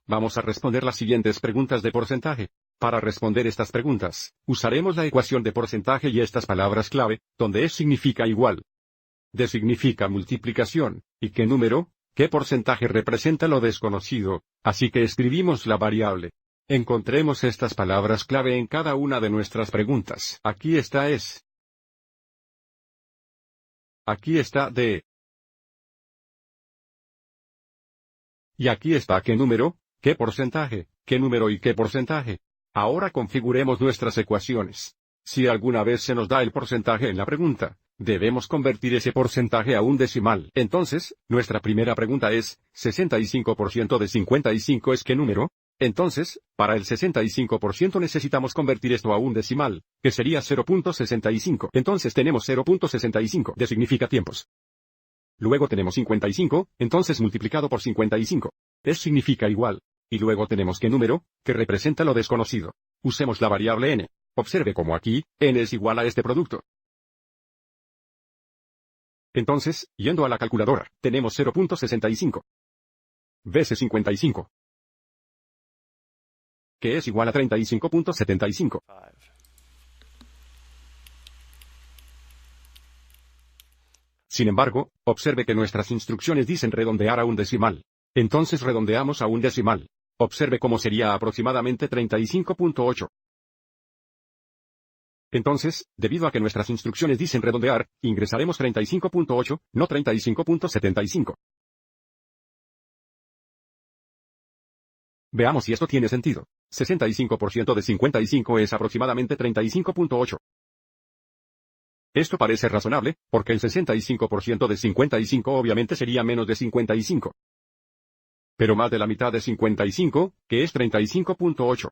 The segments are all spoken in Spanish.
Vamos a responder las siguientes preguntas de porcentaje. Para responder estas preguntas, usaremos la ecuación de porcentaje y estas palabras clave, donde es significa igual. D significa multiplicación, y qué número, qué porcentaje representa lo desconocido, así que escribimos la variable. Encontremos estas palabras clave en cada una de nuestras preguntas. Aquí está es. Aquí está D. Y aquí está qué número, qué porcentaje, qué número y qué porcentaje. Ahora configuremos nuestras ecuaciones. Si alguna vez se nos da el porcentaje en la pregunta, debemos convertir ese porcentaje a un decimal. Entonces, nuestra primera pregunta es, ¿65% de 55 es qué número? Entonces, para el 65% necesitamos convertir esto a un decimal, que sería 0.65. Entonces tenemos 0.65 de significa tiempos. Luego tenemos 55, entonces multiplicado por 55. Es significa igual. Y luego tenemos qué número, que representa lo desconocido. Usemos la variable n. Observe cómo aquí, n es igual a este producto. Entonces, yendo a la calculadora, tenemos 0.65 veces 55, que es igual a 35.75. Sin embargo, observe que nuestras instrucciones dicen redondear a un decimal. Entonces redondeamos a un decimal. Observe cómo sería aproximadamente 35.8. Entonces, debido a que nuestras instrucciones dicen redondear, ingresaremos 35.8, no 35.75. Veamos si esto tiene sentido. 65% de 55 es aproximadamente 35.8. Esto parece razonable, porque el 65% de 55 obviamente sería menos de 55. Pero más de la mitad de 55, que es 35.8.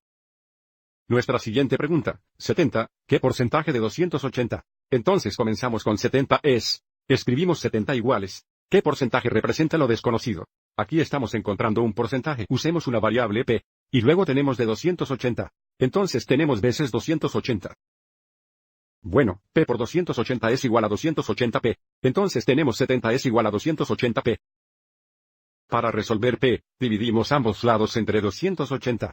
Nuestra siguiente pregunta, 70, ¿qué porcentaje de 280? Entonces comenzamos con 70 es. Escribimos 70 iguales. ¿Qué porcentaje representa lo desconocido? Aquí estamos encontrando un porcentaje. Usemos una variable p. Y luego tenemos de 280. Entonces tenemos veces 280. Bueno, p por 280 es igual a 280p. Entonces tenemos 70 es igual a 280p. Para resolver p, dividimos ambos lados entre 280.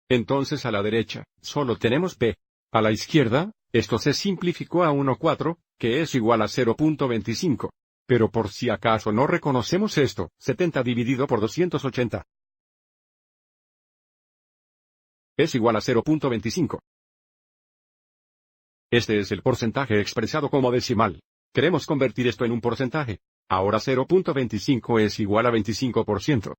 Entonces a la derecha, solo tenemos p. A la izquierda, esto se simplificó a 1/4, que es igual a 0.25. Pero por si acaso no reconocemos esto, 70 dividido por 280 es igual a 0.25. Este es el porcentaje expresado como decimal. Queremos convertir esto en un porcentaje. Ahora 0.25 es igual a 25%.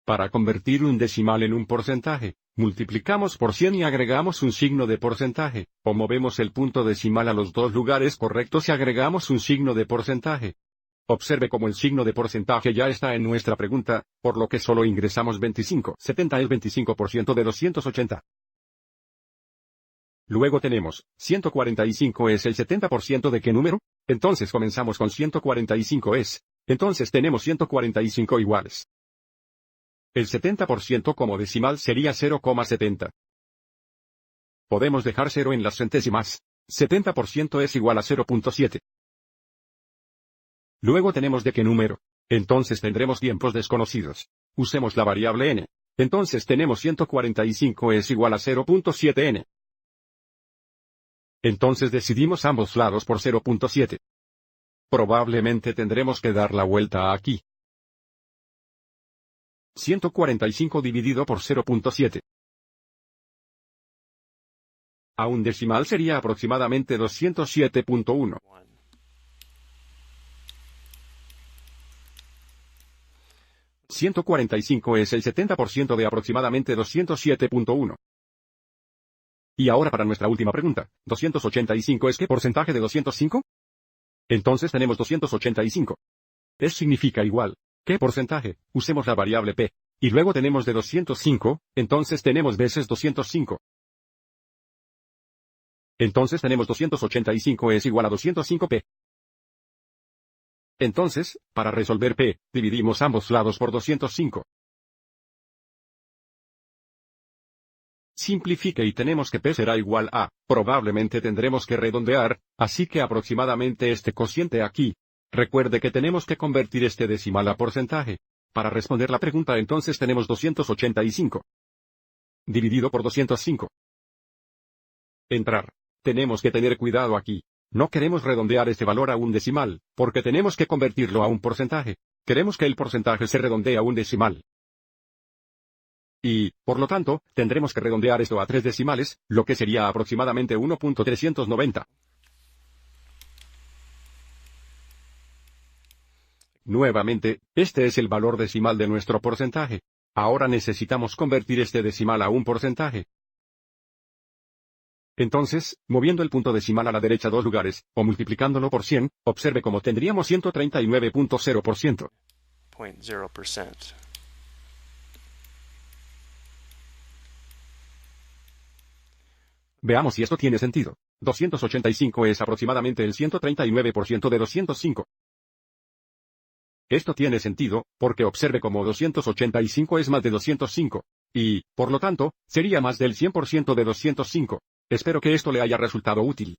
Para convertir un decimal en un porcentaje, multiplicamos por 100 y agregamos un signo de porcentaje, o movemos el punto decimal a los dos lugares correctos y agregamos un signo de porcentaje. Observe cómo el signo de porcentaje ya está en nuestra pregunta, por lo que solo ingresamos 25. 70 es 25% de 280. Luego tenemos, 145 es el 70% de qué número? Entonces comenzamos con 145 es. Entonces tenemos 145 iguales. El 70% como decimal sería 0,70. Podemos dejar 0 en las centésimas. 70% es igual a 0.7. Luego tenemos de qué número. Entonces tendremos tiempos desconocidos. Usemos la variable n. Entonces tenemos 145 es igual a 0.7n. Entonces decidimos ambos lados por 0.7. Probablemente tendremos que dar la vuelta aquí. 145 dividido por 0.7. A un decimal sería aproximadamente 207.1. 145 es el 70% de aproximadamente 207.1. Y ahora para nuestra última pregunta, ¿285 es qué porcentaje de 205? Entonces tenemos 285. Es significa igual. ¿Qué porcentaje? Usemos la variable p. Y luego tenemos de 205, entonces tenemos veces 205. Entonces tenemos 285 es igual a 205p. Entonces, para resolver p, dividimos ambos lados por 205. Simplifique y tenemos que p será igual a, probablemente tendremos que redondear, así que aproximadamente este cociente aquí. Recuerde que tenemos que convertir este decimal a porcentaje. Para responder la pregunta entonces tenemos 285 dividido por 205. Entrar. Tenemos que tener cuidado aquí. No queremos redondear este valor a un decimal, porque tenemos que convertirlo a un porcentaje. Queremos que el porcentaje se redondee a un decimal. Y, por lo tanto, tendremos que redondear esto a 3 decimales, lo que sería aproximadamente 1.390. Nuevamente, este es el valor decimal de nuestro porcentaje. Ahora necesitamos convertir este decimal a un porcentaje. Entonces, moviendo el punto decimal a la derecha 2 lugares, o multiplicándolo por 100, observe cómo tendríamos 139.0%. 0.0%. Veamos si esto tiene sentido. 285 es aproximadamente el 139% de 205. Esto tiene sentido, porque observe cómo 285 es más de 205. Y, por lo tanto, sería más del 100% de 205. Espero que esto le haya resultado útil.